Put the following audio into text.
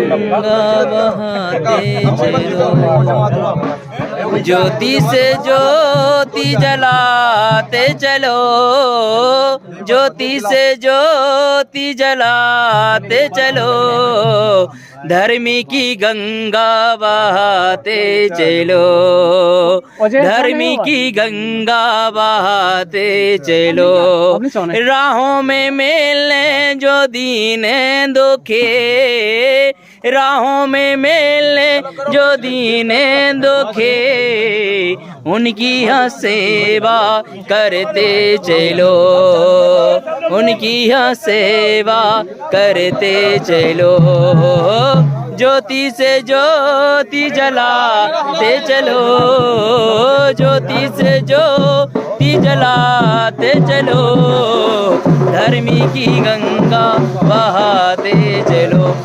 गंगा बहाते चलो, ज्योति से ज्योति जलाते चलो, ज्योति से ज्योति जलाते चलो, धर्मी की गंगा बहाते चलो, धर्मी की गंगा बहाते चलो, राहों में मिलने जो दीन दुखे, राहों में मिलने जो दीन दुखे, उनकी यहाँ सेवा करते चलो, उनकी यहाँ सेवा करते चलो, ज्योति से ज्योति जलाते चलो, ज्योति से ज्योति जलाते चलो, धर्मी की गंगा बहाते चलो।